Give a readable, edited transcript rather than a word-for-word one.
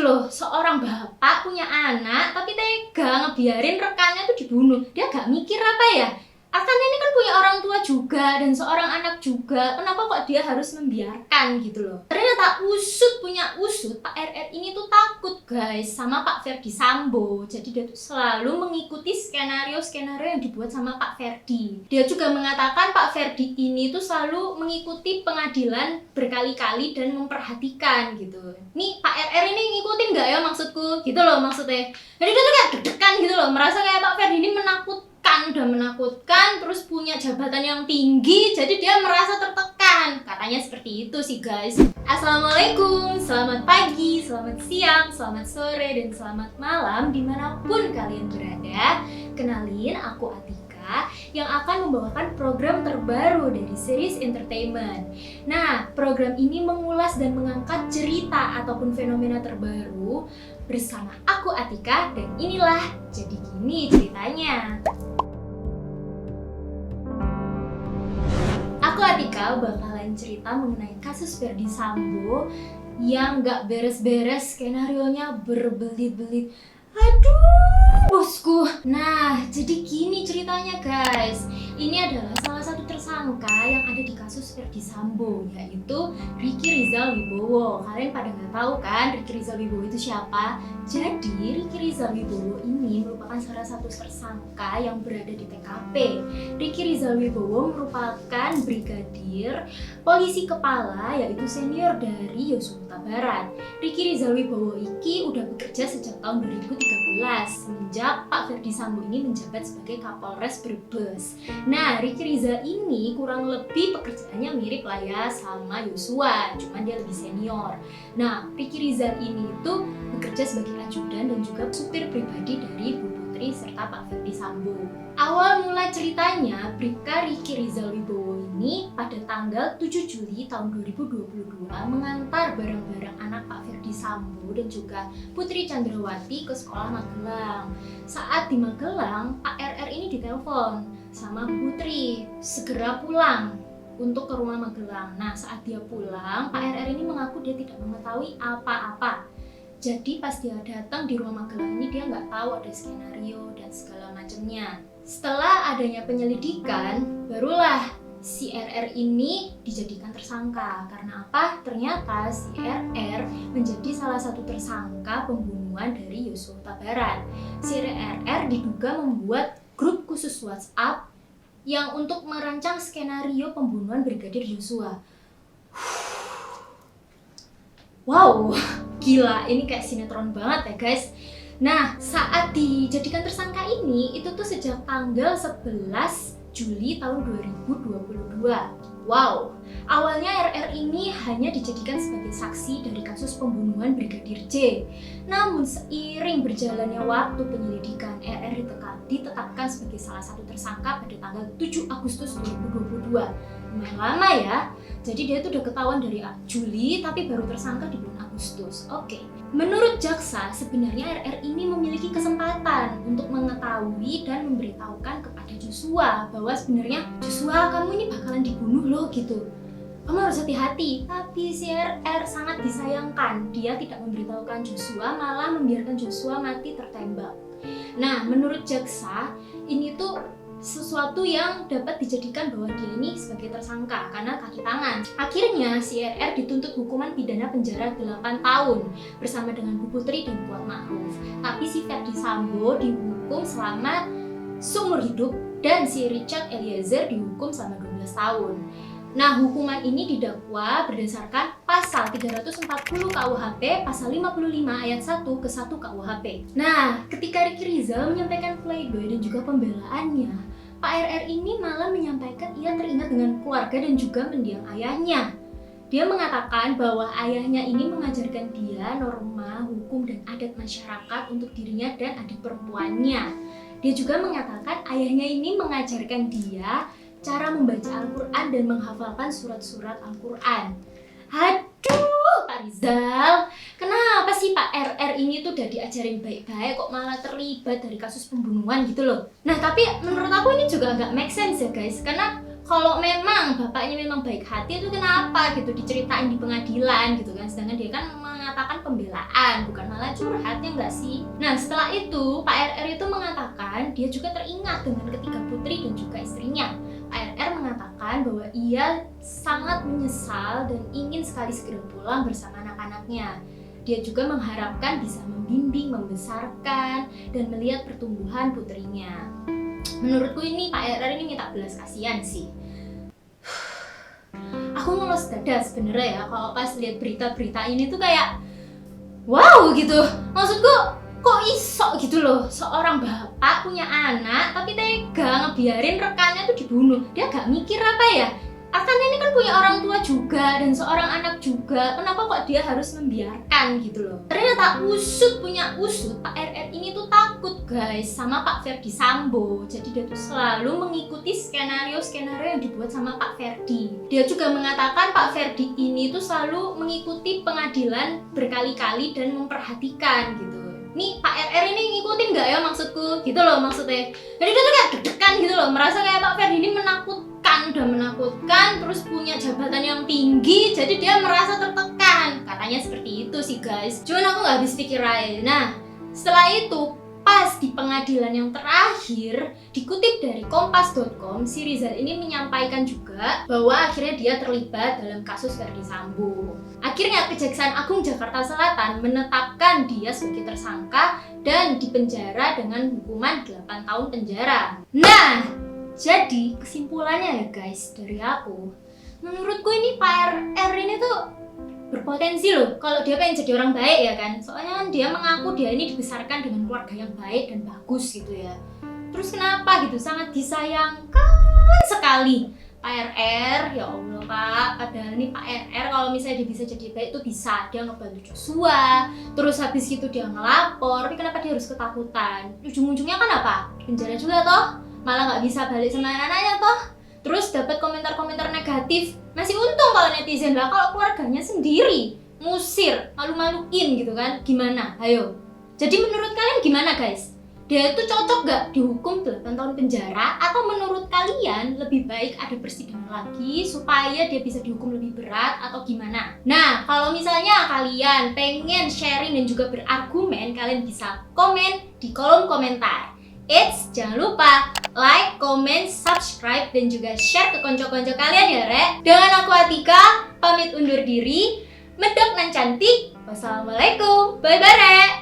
gitu loh, seorang bapak punya anak tapi tega ngebiarin rekannya tuh dibunuh. Dia gak mikir apa ya? Akan ini kan punya orang tua juga dan seorang anak juga, kenapa kok dia harus membiarkan gitu loh. Ternyata punya usut, Pak RR ini tuh takut guys sama Pak Ferdi Sambo. Jadi dia tuh selalu mengikuti skenario-skenario yang dibuat sama Pak Ferdi. Dia juga mengatakan Pak Ferdi ini tuh selalu mengikuti pengadilan berkali-kali dan memperhatikan gitu. Nih Pak RR ini ngikutin gak ya maksudku? Gitu loh maksudnya. Jadi dia tuh kayak deg-degan gitu loh, merasa kayak Pak Ferdi ini udah menakutkan, terus punya jabatan yang tinggi, jadi dia merasa tertekan. Katanya seperti itu sih guys. Assalamualaikum, selamat pagi, selamat siang, selamat sore, dan selamat malam dimanapun kalian berada. Kenalin, aku Atika yang akan membawakan program terbaru dari Series Entertainment. Nah, program ini mengulas dan mengangkat cerita ataupun fenomena terbaru bersama aku Atika, dan inilah Jadi Gini Ceritanya. Aku Atika bakalan cerita mengenai kasus Ferdi Sambo yang gak beres-beres, skenarionya berbelit-belit. Aduh, bosku. Nah, jadi gini ceritanya guys. Ini adalah salah satu tersangka yang ada di kasus Ferdi Sambo, yaitu Ricky Rizal Wibowo. Kalian pada nggak tahu kan Ricky Rizal Wibowo itu siapa? Jadi Ricky Rizal Wibowo ini merupakan salah satu tersangka yang berada di TKP. Ricky Rizal Wibowo merupakan brigadir polisi kepala, yaitu senior dari Yosua Huta Barat. Ricky Rizal Wibowo iki udah bekerja sejak tahun 2013 semenjak Pak Ferdi Sambo ini menjabat sebagai Kapolres Brebes. Nah, Ricky Rizal ini kurang lebih pekerjaannya mirip lah ya sama Yosua, cuman dia lebih senior. Nah, Ricky Rizal ini itu bekerja sebagai ajudan dan juga supir pribadi dari Bu Putri serta Pak Ferdi Sambo. Awal mula ceritanya, Bribka Ricky Rizal Wibowo ini pada tanggal 7 Juli tahun 2022 mengantar barang-barang anak Pak Ferdi Sambo dan juga Putri Chandrawati ke sekolah Magelang. Saat di Magelang, Pak RR ini ditelepon sama Putri segera pulang untuk ke rumah Magelang. Nah, saat dia pulang, Pak RR ini mengaku dia tidak mengetahui apa-apa. Jadi pas dia datang di rumah Magelang ini, dia nggak tahu ada skenario dan segala macamnya. Setelah adanya penyelidikan, barulah si RR ini dijadikan tersangka. Karena apa? Ternyata si RR menjadi salah satu tersangka pembunuhan dari Yosua Huta Barat. Si RR diduga membuat grup khusus WhatsApp yang untuk merancang skenario pembunuhan Brigadir Yosua. Wow, gila, ini kayak sinetron banget ya guys. Nah, saat dijadikan tersangka ini, itu tuh sejak tanggal 11 Juli tahun 2022. Wow, awalnya RR ini hanya dijadikan sebagai saksi dari kasus pembunuhan Brigadir J. Namun seiring berjalannya waktu penyelidikan, RR ditetapkan sebagai salah satu tersangka pada tanggal 7 Agustus 2022. Lumayan lama ya. Jadi dia tuh udah ketahuan dari Juli tapi baru tersangka di bulan Agustus. Oke. Menurut jaksa, sebenarnya RR ini memiliki kesempatan untuk mengetahui dan memberitahukan kepada Joshua bahwa sebenarnya Joshua, kamu ini bakalan dibunuh loh gitu. Kamu harus hati-hati. Tapi si RR sangat disayangkan. Dia tidak memberitahukan Joshua, malah membiarkan Joshua mati tertembak. Nah, menurut jaksa, ini tuh sesuatu yang dapat dijadikan bahwa dia ini sebagai tersangka karena kaki tangan. Akhirnya si RR dituntut hukuman pidana penjara 8 tahun bersama dengan Bu Putri dan Kuat Ma'ruf. Tapi si Ferdi Sambo dihukum selama seumur hidup dan si Richard Eliezer dihukum selama 12 tahun. Nah, hukuman ini didakwa berdasarkan pasal 340 KUHP, pasal 55 ayat 1 ke 1 KUHP. Nah, ketika Ricky Rizal menyampaikan pleidoy dan juga pembelaannya, Pak RR ini malah menyampaikan ia teringat dengan keluarga dan juga mendiang ayahnya. Dia mengatakan bahwa ayahnya ini mengajarkan dia norma, hukum, dan adat masyarakat untuk dirinya dan adik perempuannya. Dia juga mengatakan ayahnya ini mengajarkan dia cara membaca Al-Quran dan menghafalkan surat-surat Al-Quran. Aduh, Pak Rizal, kenapa sih Pak RR ini tuh udah diajarin baik-baik kok malah terlibat dari kasus pembunuhan gitu loh. Nah, tapi menurut aku ini juga agak make sense ya guys, karena kalau memang bapaknya memang baik hati itu kenapa gitu diceritain di pengadilan gitu kan, sedangkan dia kan mengatakan pembelaan bukan malah curhat, ya enggak sih? Nah setelah itu Pak RR itu mengatakan dia juga teringat dengan ketiga putri dan juga istrinya. Pak RR mengatakan bahwa ia sangat menyesal dan ingin sekali segera pulang bersama anak-anaknya. Dia juga mengharapkan bisa membimbing, membesarkan, dan melihat pertumbuhan putrinya. Menurutku ini Pak RR ini minta belas kasihan sih. Aku ngelos dada sebenarnya ya kalau pas lihat berita-berita ini tuh kayak wow gitu. Maksudku kok iso gitu loh, seorang bapak punya anak tapi tega ngebiarin rekannya tuh dibunuh. Dia gak mikir apa ya? Akan ini kan punya orang tua juga dan seorang anak juga, kenapa kok dia harus membiarkan gitu loh. Ternyata punya usut, Pak RR ini tuh takut guys sama Pak Ferdi Sambo. Jadi dia tuh selalu mengikuti skenario-skenario yang dibuat sama Pak Ferdi. Dia juga mengatakan Pak Ferdi ini tuh selalu mengikuti pengadilan berkali-kali dan memperhatikan gitu. Nih Pak RR ini ngikutin gak ya maksudku gitu loh maksudnya. Jadi dia tuh kayak deg-degan gitu loh, merasa kayak Pak Ferdi ini udah menakutkan, terus punya jabatan yang tinggi, jadi dia merasa tertekan. Katanya seperti itu sih guys, cuman aku gak habis pikir aja. Nah setelah itu pas di pengadilan yang terakhir, dikutip dari kompas.com, si Rizal ini menyampaikan juga bahwa akhirnya dia terlibat dalam kasus Ferdi Sambo. Akhirnya Kejaksaan Agung Jakarta Selatan menetapkan dia sebagai tersangka dan dipenjara dengan hukuman 8 tahun penjara. Nah jadi kesimpulannya ya guys dari aku, menurutku ini Pak RR ini tuh berpotensi loh kalau dia pengen jadi orang baik ya kan. Soalnya kan dia mengaku dia ini dibesarkan dengan keluarga yang baik dan bagus gitu ya. Terus kenapa gitu, sangat disayangkan sekali Pak RR. Ya Allah Pak, padahal nih Pak RR kalau misalnya dia bisa jadi baik tuh bisa. Dia ngebantu Joshua, terus habis itu dia ngelapor, tapi kenapa dia harus ketakutan? Ujung-ujungnya kan apa? Penjara juga toh, malah nggak bisa balik sama anak-anaknya toh. Terus dapat komentar-komentar negatif. Masih untung kalau netizen lah, kalau keluarganya sendiri ngusir, malu-maluin gitu kan, gimana? Ayo. Jadi menurut kalian gimana guys? Dia itu cocok gak dihukum 8 tahun penjara? Atau menurut kalian lebih baik ada persidangan lagi supaya dia bisa dihukum lebih berat atau gimana? Nah, kalau misalnya kalian pengen sharing dan juga berargumen, kalian bisa komen di kolom komentar. Jangan lupa like, comment, subscribe, dan juga share ke konco-konco kalian ya rek. Dengan aku Atika, pamit undur diri. Medok nan cantik. Wassalamualaikum. Bye-bye rek.